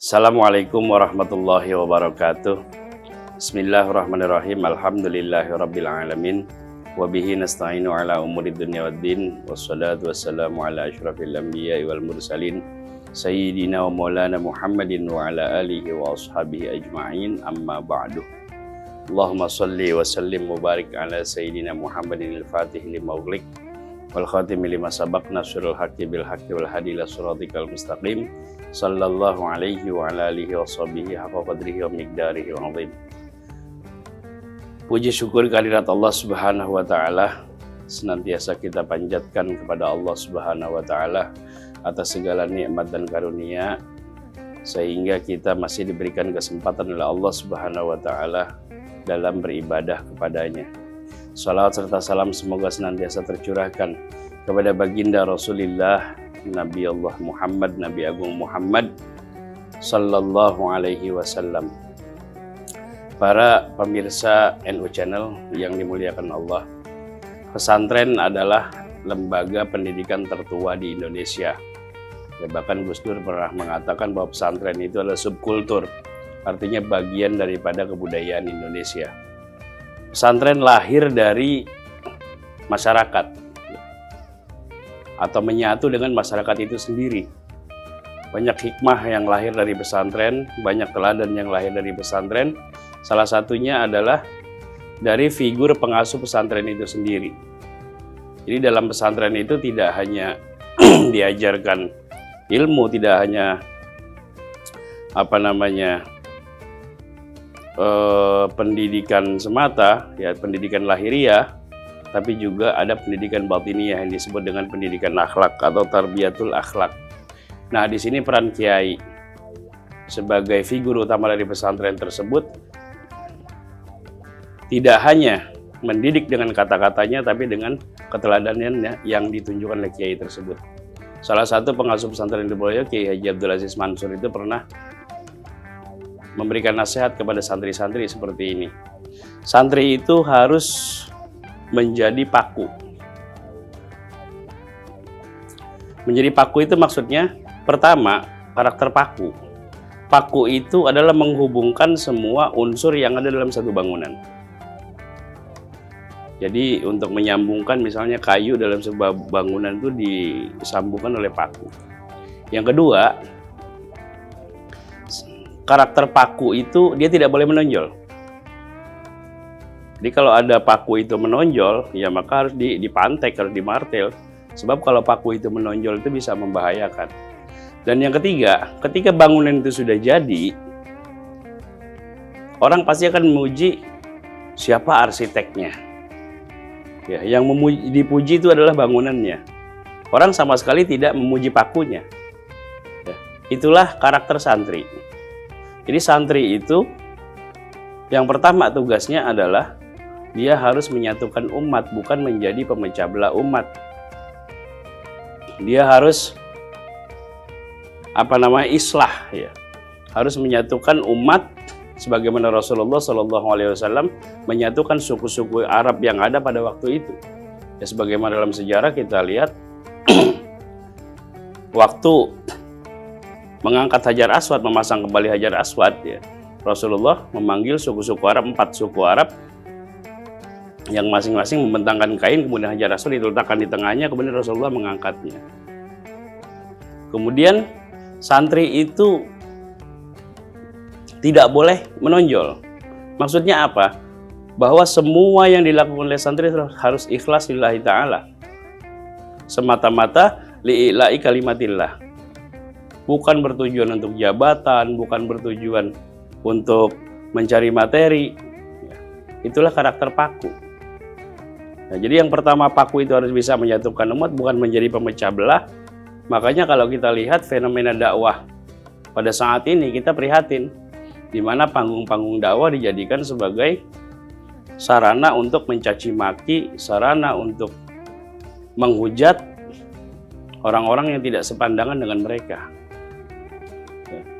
Assalamualaikum warahmatullahi wabarakatuh. Bismillahirrahmanirrahim. Alhamdulillahirabbil alamin. Wa bihi nasta'inu ala umuri dunya waddin. Wassalatu wassalamu ala asyrafil anbiya'i wal mursalin sayyidina wa maulana Muhammadin wa ala alihi wa ashabihi ajma'in. Amma ba'du. Allahumma salli wa sallim mubarak ala sayyidina Muhammadin al-Fatih lima ughliq wal khatimi lima sabaq nasrul haqqi bil haqqi wal hadi ila siratikal mustaqim. Sallallahu alaihi wa ala alihi wa sahbihi haqqa qadrihi wa miqdarihi wa azim. Puji syukur kehadirat Allah Subhanahu wa taala senantiasa kita panjatkan kepada Allah Subhanahu wa taala atas segala nikmat dan karunia sehingga kita masih diberikan kesempatan oleh Allah Subhanahu wa taala dalam beribadah kepadanya. Salawat serta salam semoga senantiasa tercurahkan kepada baginda Rasulullah Nabi Allah Muhammad, Nabi Agung Muhammad Sallallahu Alaihi Wasallam. Para pemirsa NU Channel yang dimuliakan Allah, pesantren adalah lembaga pendidikan tertua di Indonesia. Bahkan Gus Dur pernah mengatakan bahwa pesantren itu adalah subkultur, artinya bagian daripada kebudayaan Indonesia. Pesantren lahir dari masyarakat atau menyatu dengan masyarakat itu sendiri. Banyak hikmah yang lahir dari pesantren, banyak teladan yang lahir dari pesantren. Salah satunya adalah dari figur pengasuh pesantren itu sendiri. Jadi dalam pesantren itu tidak hanya diajarkan ilmu, tidak hanya pendidikan semata, ya pendidikan lahiriah, tapi juga ada pendidikan batiniah yang disebut dengan pendidikan akhlak atau tarbiyatul akhlak. Nah, di sini peran kiai sebagai figur utama dari pesantren tersebut tidak hanya mendidik dengan kata-katanya, tapi dengan keteladanannya yang ditunjukkan oleh kiai tersebut. Salah satu pengasuh pesantren di Boyolali, Kiai Haji Abdul Aziz Mansur, itu pernah memberikan nasihat kepada santri-santri seperti ini. Santri itu harus menjadi paku. Menjadi paku itu maksudnya, pertama, karakter paku. Paku itu adalah menghubungkan semua unsur yang ada dalam satu bangunan. Jadi untuk menyambungkan misalnya kayu dalam sebuah bangunan itu disambungkan oleh paku. Yang kedua, karakter paku itu dia tidak boleh menonjol. Jadi kalau ada paku itu menonjol, ya maka harus dipantek, harus dimartel. Sebab kalau paku itu menonjol itu bisa membahayakan. Dan yang ketiga, ketika bangunan itu sudah jadi, orang pasti akan memuji siapa arsiteknya. Ya, yang dipuji itu adalah bangunannya. Orang sama sekali tidak memuji pakunya. Ya, itulah karakter santri. Jadi santri itu yang pertama tugasnya adalah dia harus menyatukan umat, bukan menjadi pemecah belah umat. Dia harus islah, ya. Harus menyatukan umat sebagaimana Rasulullah SAW menyatukan suku-suku Arab yang ada pada waktu itu. Ya, sebagaimana dalam sejarah kita lihat waktu mengangkat Hajar Aswad, memasang kembali Hajar Aswad, ya. Rasulullah memanggil suku-suku Arab, 4 suku Arab yang masing-masing membentangkan kain, kemudian Hajar Aswad diletakkan di tengahnya, kemudian Rasulullah mengangkatnya. Kemudian santri itu tidak boleh menonjol. Maksudnya apa? Bahwa semua yang dilakukan oleh santri harus ikhlas lillahi ta'ala, semata-mata li'ila'i kalimatillah. Bukan bertujuan untuk jabatan, bukan bertujuan untuk mencari materi. Itulah karakter paku. Nah, jadi yang pertama, paku itu harus bisa menyatukan umat, bukan menjadi pemecah belah. Makanya kalau kita lihat fenomena dakwah pada saat ini, kita prihatin di mana panggung-panggung dakwah dijadikan sebagai sarana untuk mencaci maki, sarana untuk menghujat orang-orang yang tidak sepandangan dengan mereka.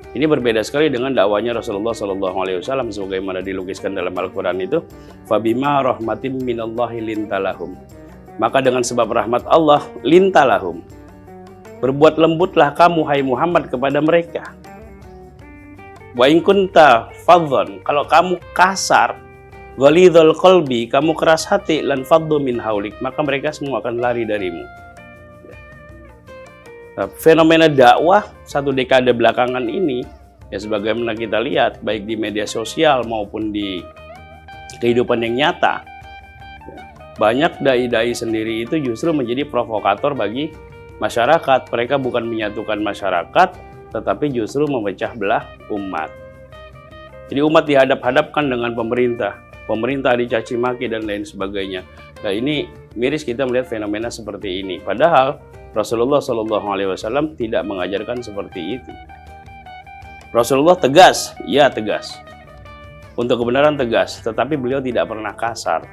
Ini berbeda sekali dengan dakwanya Rasulullah SAW sebagaimana dilukiskan dalam Al-Quran itu, fabima rahmatim minallahi lintalahum. Maka dengan sebab rahmat Allah, lintalahum, berbuat lembutlah kamu hai Muhammad kepada mereka. Wa in kunta fadhon, kalau kamu kasar, ghalidhul qalbi, kamu keras hati, lan faddu min haulik, maka mereka semua akan lari darimu. Nah, fenomena dakwah satu dekade belakangan ini, ya sebagaimana kita lihat baik di media sosial maupun di kehidupan yang nyata, banyak dai-dai sendiri itu justru menjadi provokator bagi masyarakat. Mereka bukan menyatukan masyarakat, tetapi justru memecah belah umat. Jadi umat dihadap-hadapkan dengan pemerintah dicaci maki dan lain sebagainya. Nah, ini miris kita melihat fenomena seperti ini. Padahal Rasulullah SAW tidak mengajarkan seperti itu. Rasulullah tegas, ya tegas. Untuk kebenaran tegas, tetapi beliau tidak pernah kasar.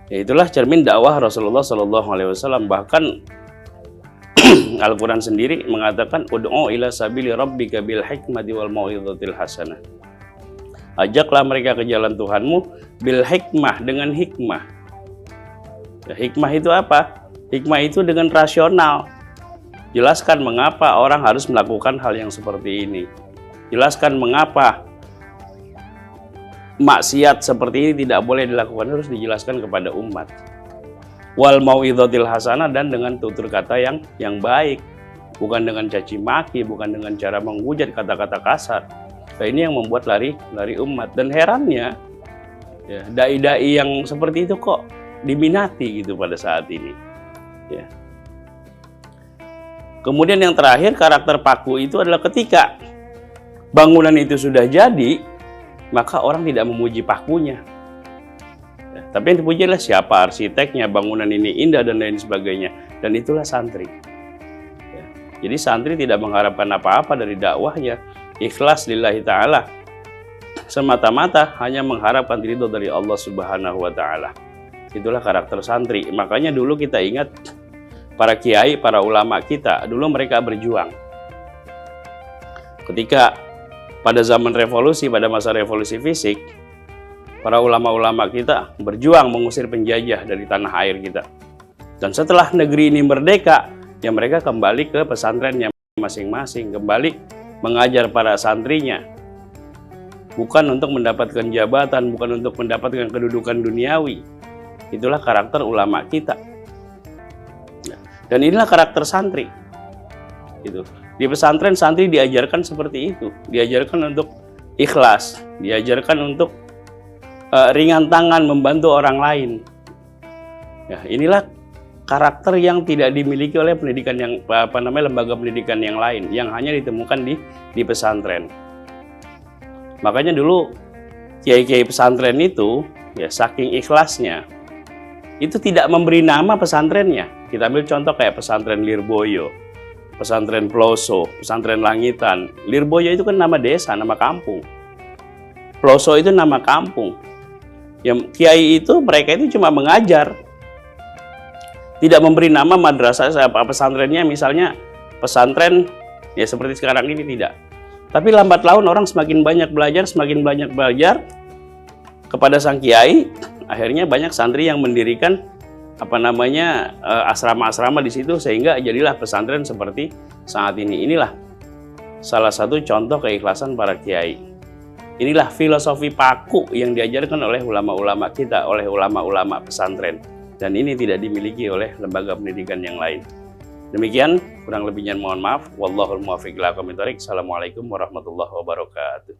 Ya, itulah cermin dakwah Rasulullah SAW. Bahkan Al-Quran sendiri mengatakan ud'u ila sabili rabbika bil hikmati wal mau'izatil hasanah. Ajaklah mereka ke jalan Tuhanmu bil hikmah, dengan hikmah. Ya, hikmah itu apa? Hikmah itu dengan rasional. Jelaskan mengapa orang harus melakukan hal yang seperti ini. Jelaskan mengapa maksiat seperti ini tidak boleh dilakukan, harus dijelaskan kepada umat. Wal mau'izatil hasanah, dan dengan tutur kata yang baik, bukan dengan caci maki, bukan dengan cara menghujat, kata-kata kasar. Nah, ini yang membuat lari umat. Dan herannya, ya, dai-dai yang seperti itu kok diminati gitu pada saat ini. Ya. Kemudian yang terakhir, karakter paku itu adalah ketika bangunan itu sudah jadi, maka orang tidak memuji pakunya. Tapi yang dipuji adalah siapa arsiteknya, bangunan ini indah dan lain sebagainya. Dan itulah santri. Ya. Jadi santri tidak mengharapkan apa-apa dari dakwahnya. Ikhlas lillahi ta'ala. Semata-mata hanya mengharapkan ridho dari Allah Subhanahu wa ta'ala. Itulah karakter santri. Makanya dulu kita ingat para kiai, para ulama kita, dulu mereka berjuang. Ketika pada zaman revolusi, pada masa revolusi fisik, para ulama-ulama kita berjuang mengusir penjajah dari tanah air kita. Dan setelah negeri ini merdeka, ya mereka kembali ke pesantrennya masing-masing, kembali mengajar para santrinya. Bukan untuk mendapatkan jabatan, bukan untuk mendapatkan kedudukan duniawi. Itulah karakter ulama kita. Dan inilah karakter santri. Gitu. Di pesantren santri diajarkan seperti itu, diajarkan untuk ikhlas, diajarkan untuk ringan tangan membantu orang lain. Ya, inilah karakter yang tidak dimiliki oleh pendidikan yang lembaga pendidikan yang lain, yang hanya ditemukan di pesantren. Makanya dulu kiai-kiai pesantren itu, ya saking ikhlasnya, itu tidak memberi nama pesantrennya. Kita ambil contoh kayak pesantren Lirboyo, pesantren Ploso, pesantren Langitan. Lirboyo itu kan nama desa, nama kampung. Ploso itu nama kampung. Yang kiai itu, mereka itu cuma mengajar, tidak memberi nama madrasah pesantrennya, misalnya pesantren ya seperti sekarang ini, tidak. Tapi lambat laun orang semakin banyak belajar kepada sang kiai, akhirnya banyak santri yang mendirikan asrama-asrama di situ, sehingga jadilah pesantren seperti saat ini. Inilah salah satu contoh keikhlasan para kiai. Inilah filosofi paku yang diajarkan oleh ulama-ulama kita, oleh ulama-ulama pesantren. Dan ini tidak dimiliki oleh lembaga pendidikan yang lain. Demikian, kurang lebihnya mohon maaf. Wallahul muwaffiq ila aqwamit thoriq. Assalamualaikum warahmatullahi wabarakatuh.